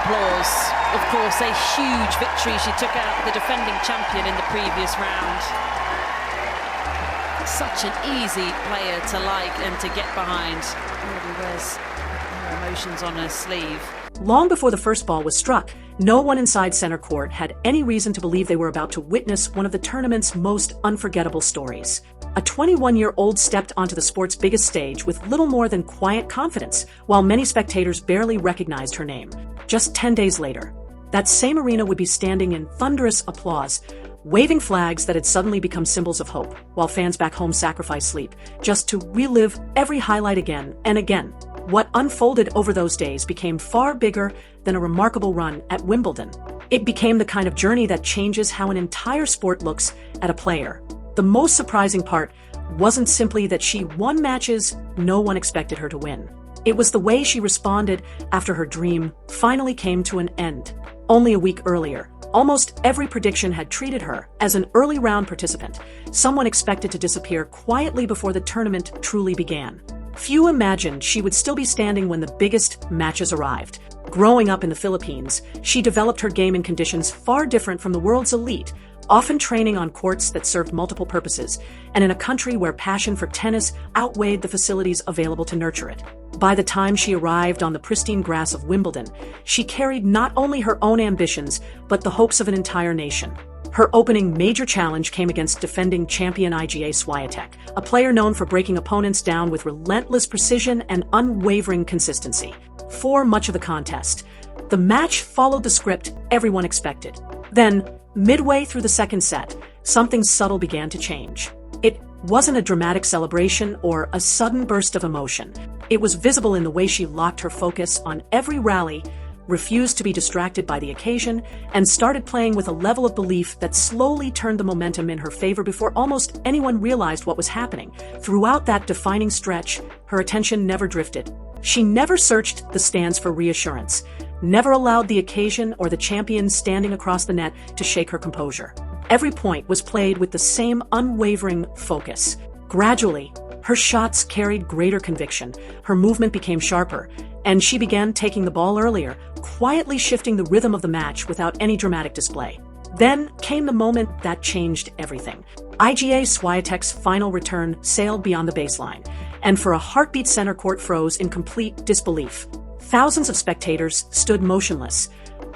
applause. Of course, a huge victory. She took out the defending champion in the previous round. Such an easy player to like and to get behind. Really wears her emotions on her sleeve. Long before the first ball was struck, no one inside center court had any reason to believe they were about to witness one of the tournament's most unforgettable stories. A 21-year-old stepped onto the sport's biggest stage with little more than quiet confidence, while many spectators barely recognized her name. Just 10 days later, that same arena would be standing in thunderous applause, waving flags that had suddenly become symbols of hope, while fans back home sacrificed sleep, just to relive every highlight again and again. What unfolded over those days became far bigger than a remarkable run at Wimbledon. It became the kind of journey that changes how an entire sport looks at a player. The most surprising part wasn't simply that she won matches no one expected her to win. It was the way she responded after her dream finally came to an end. Only a week earlier, almost every prediction had treated her as an early round participant, someone expected to disappear quietly before the tournament truly began. Few imagined she would still be standing when the biggest matches arrived. Growing up in the Philippines, she developed her game in conditions far different from the world's elite, often training on courts that served multiple purposes, and in a country where passion for tennis outweighed the facilities available to nurture it. By the time she arrived on the pristine grass of Wimbledon, she carried not only her own ambitions, but the hopes of an entire nation. Her opening major challenge came against defending champion Iga Swiatek, a player known for breaking opponents down with relentless precision and unwavering consistency. For much of the contest, the match followed the script everyone expected. Then, midway through the second set, something subtle began to change. It wasn't a dramatic celebration or a sudden burst of emotion. It was visible in the way she locked her focus on every rally, refused to be distracted by the occasion, and started playing with a level of belief that slowly turned the momentum in her favor before almost anyone realized what was happening. Throughout that defining stretch, her attention never drifted. She never searched the stands for reassurance, never allowed the occasion or the champion standing across the net to shake her composure. Every point was played with the same unwavering focus. Gradually, her shots carried greater conviction, her movement became sharper, and she began taking the ball earlier, quietly shifting the rhythm of the match without any dramatic display. Then came the moment that changed everything. Iga Swiatek's final return sailed beyond the baseline, and for a heartbeat center court froze in complete disbelief. Thousands of spectators stood motionless,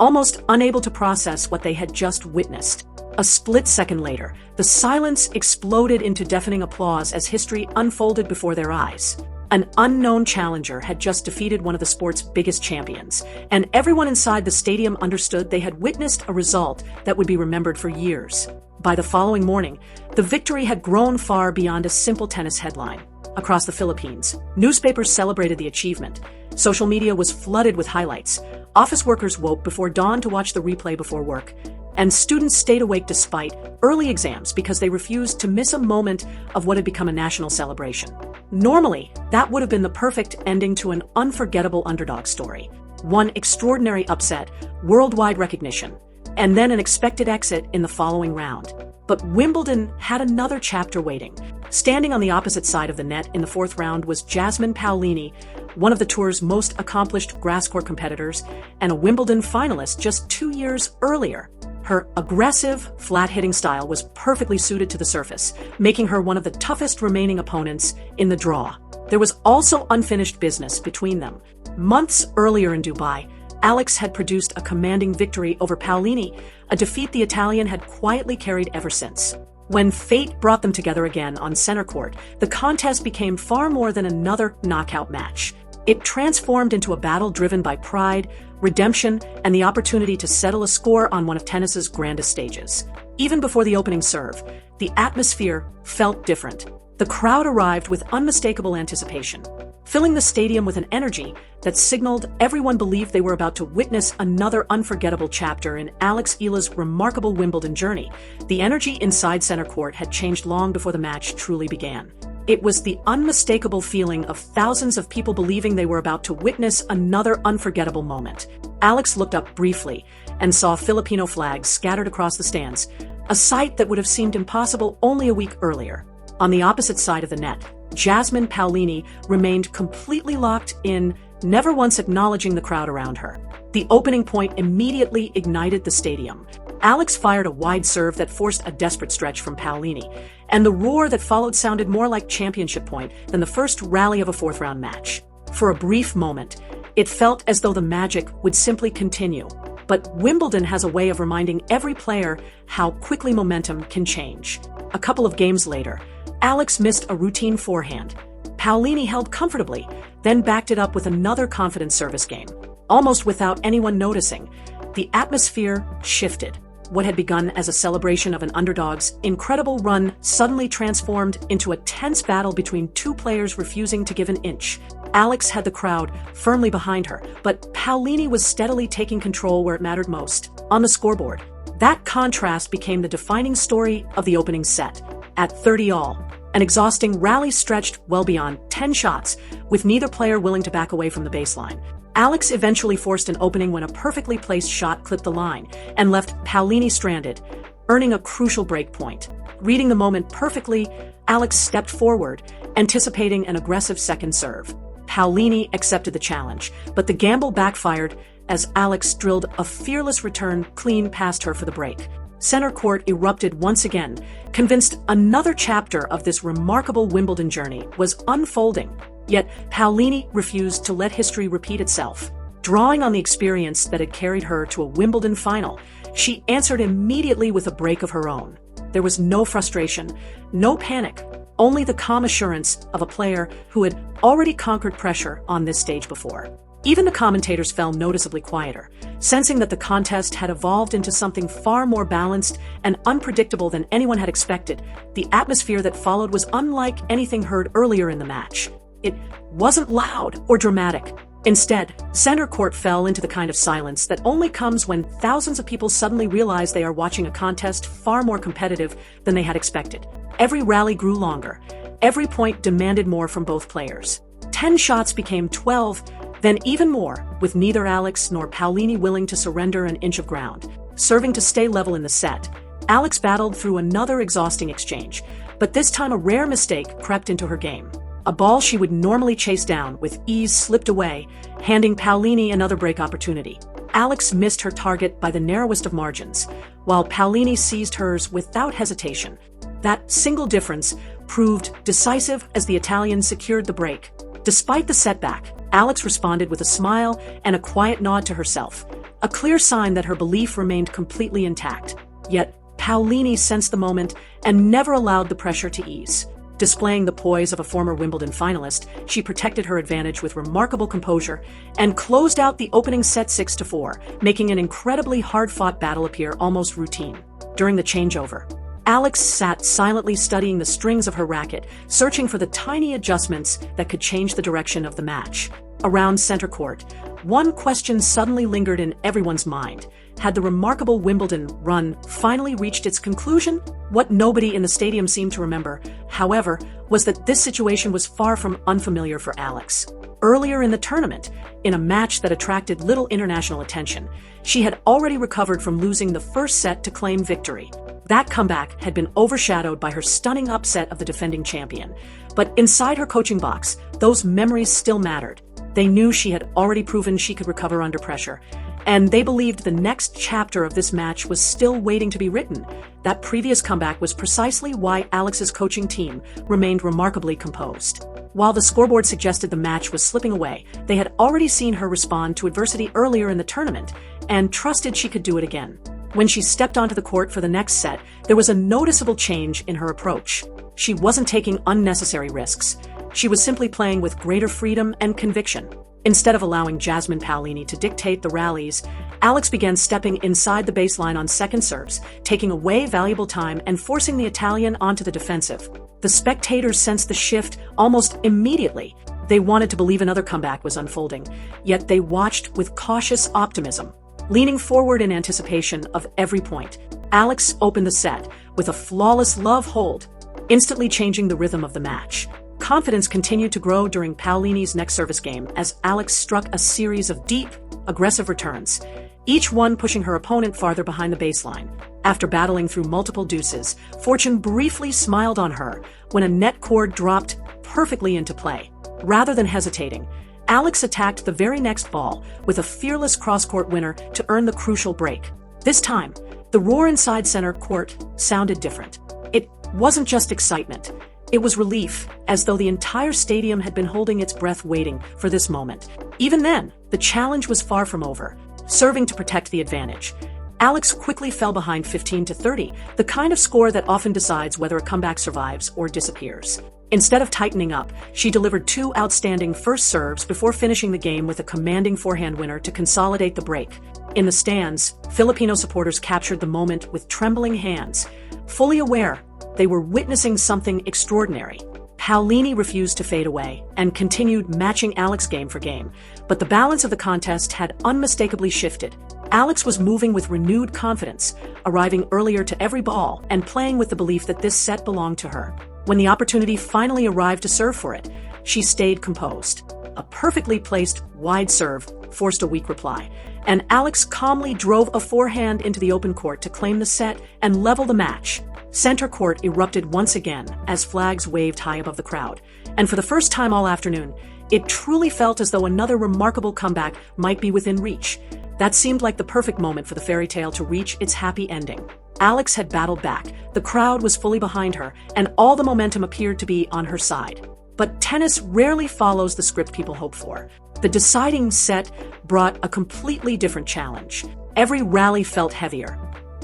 almost unable to process what they had just witnessed. A split second later, the silence exploded into deafening applause as history unfolded before their eyes. An unknown challenger had just defeated one of the sport's biggest champions, and everyone inside the stadium understood they had witnessed a result that would be remembered for years. By the following morning, the victory had grown far beyond a simple tennis headline. Across the Philippines, newspapers celebrated the achievement. Social media was flooded with highlights. Office workers woke before dawn to watch the replay before work, and students stayed awake despite early exams because they refused to miss a moment of what had become a national celebration. Normally, that would have been the perfect ending to an unforgettable underdog story. One extraordinary upset, worldwide recognition, and then an expected exit in the following round. But Wimbledon had another chapter waiting. Standing on the opposite side of the net in the fourth round was Jasmine Paolini, one of the tour's most accomplished grass court competitors, and a Wimbledon finalist just 2 years earlier. Her aggressive, flat-hitting style was perfectly suited to the surface, making her one of the toughest remaining opponents in the draw. There was also unfinished business between them. Months earlier in Dubai, Alex had produced a commanding victory over Paolini, a defeat the Italian had quietly carried ever since. When fate brought them together again on center court, the contest became far more than another knockout match. It transformed into a battle driven by pride, redemption, and the opportunity to settle a score on one of tennis's grandest stages. Even before the opening serve, the atmosphere felt different. The crowd arrived with unmistakable anticipation, filling the stadium with an energy that signaled everyone believed they were about to witness another unforgettable chapter in Alex Eala's remarkable Wimbledon journey. The energy inside center court had changed long before the match truly began. It was the unmistakable feeling of thousands of people believing they were about to witness another unforgettable moment. Alex looked up briefly and saw Filipino flags scattered across the stands, a sight that would have seemed impossible only a week earlier. On the opposite side of the net, Jasmine Paolini remained completely locked in, never once acknowledging the crowd around her. The opening point immediately ignited the stadium. Alex fired a wide serve that forced a desperate stretch from Paolini, and the roar that followed sounded more like championship point than the first rally of a fourth-round match. For a brief moment, it felt as though the magic would simply continue. But Wimbledon has a way of reminding every player how quickly momentum can change. A couple of games later, Alex missed a routine forehand. Paolini held comfortably, then backed it up with another confident service game. Almost without anyone noticing, the atmosphere shifted. What had begun as a celebration of an underdog's incredible run suddenly transformed into a tense battle between two players refusing to give an inch. Alex had the crowd firmly behind her, but Paolini was steadily taking control where it mattered most, on the scoreboard. That contrast became the defining story of the opening set. At 30-all, an exhausting rally stretched well beyond 10 shots, with neither player willing to back away from the baseline. Alex eventually forced an opening when a perfectly placed shot clipped the line and left Paolini stranded, earning a crucial break point. Reading the moment perfectly, Alex stepped forward, anticipating an aggressive second serve. Paolini accepted the challenge, but the gamble backfired as Alex drilled a fearless return clean past her for the break. Center court erupted once again, convinced another chapter of this remarkable Wimbledon journey was unfolding. Yet Paolini refused to let history repeat itself. Drawing on the experience that had carried her to a Wimbledon final, she answered immediately with a break of her own. There was no frustration, no panic, only the calm assurance of a player who had already conquered pressure on this stage before. Even the commentators fell noticeably quieter, sensing that the contest had evolved into something far more balanced and unpredictable than anyone had expected. The atmosphere that followed was unlike anything heard earlier in the match. It wasn't loud or dramatic. Instead, center court fell into the kind of silence that only comes when thousands of people suddenly realize they are watching a contest far more competitive than they had expected. Every rally grew longer. Every point demanded more from both players. 10 shots became 12, then even more, with neither Alex nor Paolini willing to surrender an inch of ground. Serving to stay level in the set, Alex battled through another exhausting exchange, but this time a rare mistake crept into her game. A ball she would normally chase down with ease slipped away, handing Paolini another break opportunity. Alex missed her target by the narrowest of margins, while Paolini seized hers without hesitation. That single difference proved decisive as the Italian secured the break. Despite the setback, Alex responded with a smile and a quiet nod to herself, a clear sign that her belief remained completely intact. Yet, Paolini sensed the moment and never allowed the pressure to ease. Displaying the poise of a former Wimbledon finalist, she protected her advantage with remarkable composure and closed out the opening set 6-4, making an incredibly hard-fought battle appear almost routine. During the changeover, Alex sat silently studying the strings of her racket, searching for the tiny adjustments that could change the direction of the match. Around center court, one question suddenly lingered in everyone's mind. Had the remarkable Wimbledon run finally reached its conclusion? What nobody in the stadium seemed to remember, however, was that this situation was far from unfamiliar for Alex. Earlier in the tournament, in a match that attracted little international attention, she had already recovered from losing the first set to claim victory. That comeback had been overshadowed by her stunning upset of the defending champion. But inside her coaching box, those memories still mattered. They knew she had already proven she could recover under pressure, and they believed the next chapter of this match was still waiting to be written. That previous comeback was precisely why Alex's coaching team remained remarkably composed. While the scoreboard suggested the match was slipping away, they had already seen her respond to adversity earlier in the tournament and trusted she could do it again. When she stepped onto the court for the next set, there was a noticeable change in her approach. She wasn't taking unnecessary risks. She was simply playing with greater freedom and conviction. Instead of allowing Jasmine Paolini to dictate the rallies, Alex began stepping inside the baseline on second serves, taking away valuable time and forcing the Italian onto the defensive. The spectators sensed the shift almost immediately. They wanted to believe another comeback was unfolding, yet they watched with cautious optimism. Leaning forward in anticipation of every point, Alex opened the set with a flawless love hold, instantly changing the rhythm of the match. Confidence continued to grow during Paolini's next service game as Alex struck a series of deep, aggressive returns, each one pushing her opponent farther behind the baseline. After battling through multiple deuces, fortune briefly smiled on her when a net cord dropped perfectly into play. Rather than hesitating, Alex attacked the very next ball with a fearless cross-court winner to earn the crucial break. This time, the roar inside center court sounded different. It wasn't just excitement. It was relief, as though the entire stadium had been holding its breath waiting for this moment. Even then, the challenge was far from over, serving to protect the advantage. Alex quickly fell behind 15-30, the kind of score that often decides whether a comeback survives or disappears. Instead of tightening up, she delivered two outstanding first serves before finishing the game with a commanding forehand winner to consolidate the break. In the stands, Filipino supporters captured the moment with trembling hands, fully aware they were witnessing something extraordinary. Paolini refused to fade away and continued matching Alex game for game, but the balance of the contest had unmistakably shifted. Alex was moving with renewed confidence, arriving earlier to every ball and playing with the belief that this set belonged to her. When the opportunity finally arrived to serve for it, she stayed composed. A perfectly placed wide serve forced a weak reply, and Alex calmly drove a forehand into the open court to claim the set and level the match. Center court erupted once again as flags waved high above the crowd, and for the first time all afternoon, it truly felt as though another remarkable comeback might be within reach. That seemed like the perfect moment for the fairy tale to reach its happy ending. Alex had battled back, the crowd was fully behind her, and all the momentum appeared to be on her side. But tennis rarely follows the script people hope for. The deciding set brought a completely different challenge. Every rally felt heavier.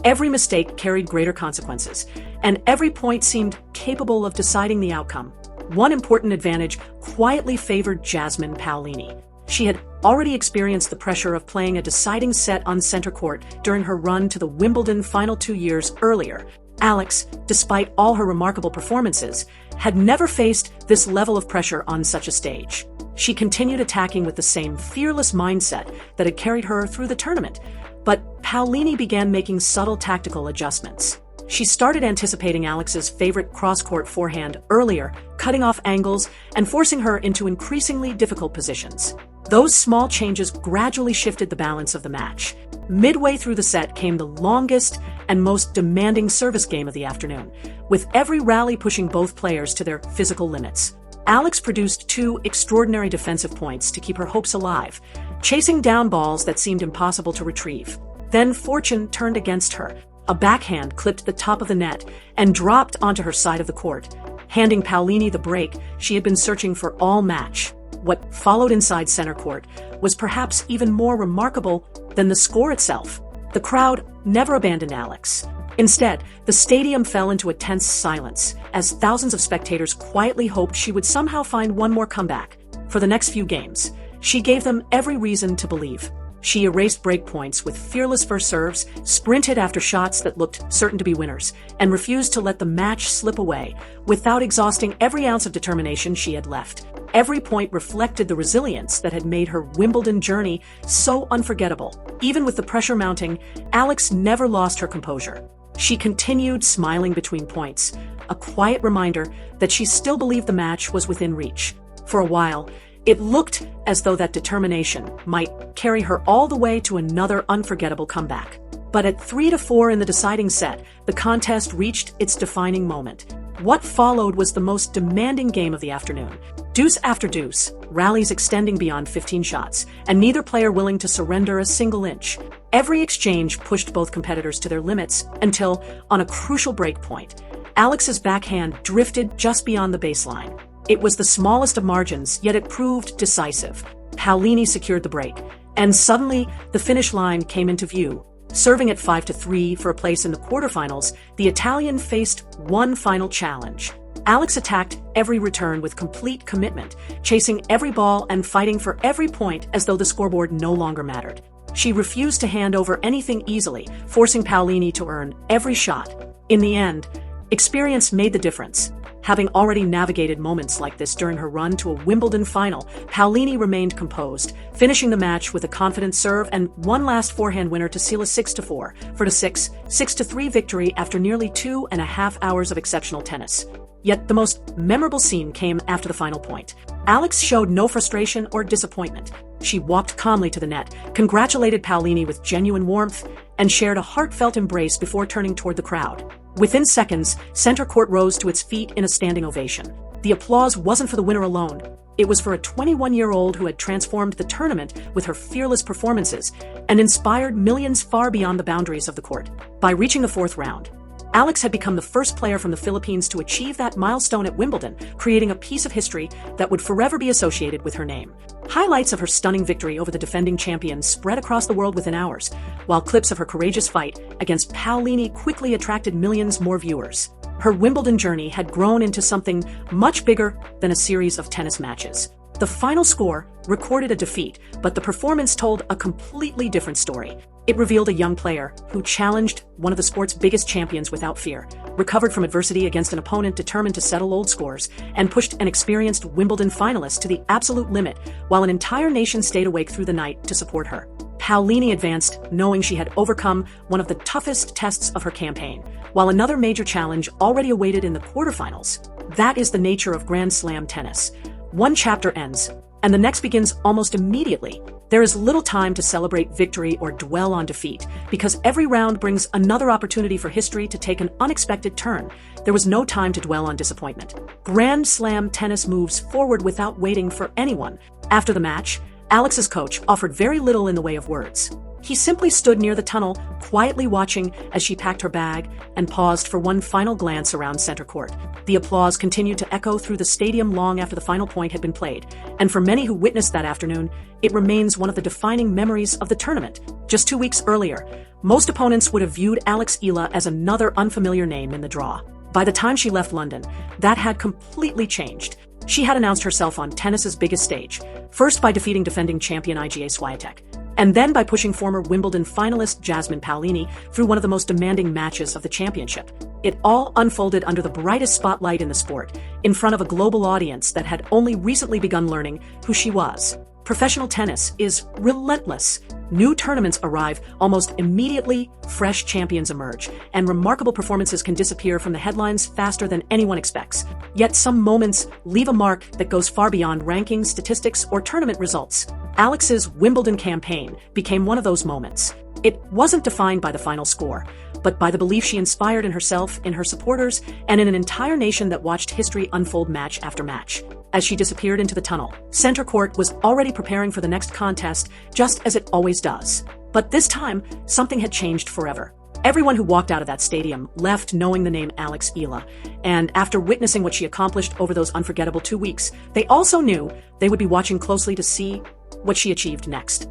Every mistake carried greater consequences, and every point seemed capable of deciding the outcome. One important advantage quietly favored Jasmine Paolini. She had already experienced the pressure of playing a deciding set on center court during her run to the Wimbledon final 2 years earlier. Alex, despite all her remarkable performances, had never faced this level of pressure on such a stage. She continued attacking with the same fearless mindset that had carried her through the tournament, but Paolini began making subtle tactical adjustments. She started anticipating Alex's favorite cross-court forehand earlier, cutting off angles and forcing her into increasingly difficult positions. Those small changes gradually shifted the balance of the match. Midway through the set came the longest and most demanding service game of the afternoon, with every rally pushing both players to their physical limits. Alex produced two extraordinary defensive points to keep her hopes alive, chasing down balls that seemed impossible to retrieve. Then fortune turned against her. A backhand clipped the top of the net and dropped onto her side of the court, handing Paolini the break she had been searching for all match. What followed inside center court was perhaps even more remarkable than the score itself. The crowd never abandoned Alex. Instead, the stadium fell into a tense silence as thousands of spectators quietly hoped she would somehow find one more comeback. For the next few games, she gave them every reason to believe. She erased break points with fearless first serves, sprinted after shots that looked certain to be winners, and refused to let the match slip away without exhausting every ounce of determination she had left. Every point reflected the resilience that had made her Wimbledon journey so unforgettable. Even with the pressure mounting, Alex never lost her composure. She continued smiling between points, a quiet reminder that she still believed the match was within reach. For a while, it looked as though that determination might carry her all the way to another unforgettable comeback. But at 3-4 in the deciding set, the contest reached its defining moment. What followed was the most demanding game of the afternoon. Deuce after deuce, rallies extending beyond 15 shots, and neither player willing to surrender a single inch. Every exchange pushed both competitors to their limits until, on a crucial break point, Alex's backhand drifted just beyond the baseline. It was the smallest of margins, yet it proved decisive. Paolini secured the break, and suddenly the finish line came into view. Serving at 5-3 for a place in the quarterfinals, the Italian faced one final challenge. Alex attacked every return with complete commitment, chasing every ball and fighting for every point as though the scoreboard no longer mattered. She refused to hand over anything easily, forcing Paolini to earn every shot. In the end, experience made the difference. Having already navigated moments like this during her run to a Wimbledon final, Paolini remained composed, finishing the match with a confident serve and one last forehand winner to seal a 6-4 for the 6-3 victory after nearly 2.5 hours of exceptional tennis. Yet the most memorable scene came after the final point. Alex showed no frustration or disappointment. She walked calmly to the net, congratulated Paolini with genuine warmth, and shared a heartfelt embrace before turning toward the crowd. Within seconds, center court rose to its feet in a standing ovation. The applause wasn't for the winner alone. It was for a 21-year-old who had transformed the tournament with her fearless performances and inspired millions far beyond the boundaries of the court. By reaching the fourth round, Alex had become the first player from the Philippines to achieve that milestone at Wimbledon, creating a piece of history that would forever be associated with her name. Highlights of her stunning victory over the defending champion spread across the world within hours, while clips of her courageous fight against Paolini quickly attracted millions more viewers. Her Wimbledon journey had grown into something much bigger than a series of tennis matches. The final score recorded a defeat, but the performance told a completely different story. It revealed a young player who challenged one of the sport's biggest champions without fear, recovered from adversity against an opponent determined to settle old scores, and pushed an experienced Wimbledon finalist to the absolute limit, while an entire nation stayed awake through the night to support her. Paolini advanced, knowing she had overcome one of the toughest tests of her campaign, while another major challenge already awaited in the quarterfinals. That is the nature of Grand Slam tennis. One chapter ends, and the next begins almost immediately. There is little time to celebrate victory or dwell on defeat, because every round brings another opportunity for history to take an unexpected turn. There was no time to dwell on disappointment. Grand Slam tennis moves forward without waiting for anyone. After the match, Alex's coach offered very little in the way of words. He simply stood near the tunnel, quietly watching as she packed her bag and paused for one final glance around center court. The applause continued to echo through the stadium long after the final point had been played, and for many who witnessed that afternoon, it remains one of the defining memories of the tournament. Just 2 weeks earlier, most opponents would have viewed Alex Eala as another unfamiliar name in the draw. By the time she left London, that had completely changed. She had announced herself on tennis's biggest stage, first by defeating defending champion Iga Swiatek, and then by pushing former Wimbledon finalist Jasmine Paolini through one of the most demanding matches of the championship. It all unfolded under the brightest spotlight in the sport, in front of a global audience that had only recently begun learning who she was. Professional tennis is relentless. New tournaments arrive almost immediately, fresh champions emerge, and remarkable performances can disappear from the headlines faster than anyone expects. Yet some moments leave a mark that goes far beyond rankings, statistics, or tournament results. Alex's Wimbledon campaign became one of those moments. It wasn't defined by the final score, but by the belief she inspired in herself, in her supporters, and in an entire nation that watched history unfold match after match. As she disappeared into the tunnel, center court was already preparing for the next contest, just as it always does. But this time, something had changed forever. Everyone who walked out of that stadium left knowing the name Alex Eala, and after witnessing what she accomplished over those unforgettable 2 weeks, they also knew they would be watching closely to see what she achieved next.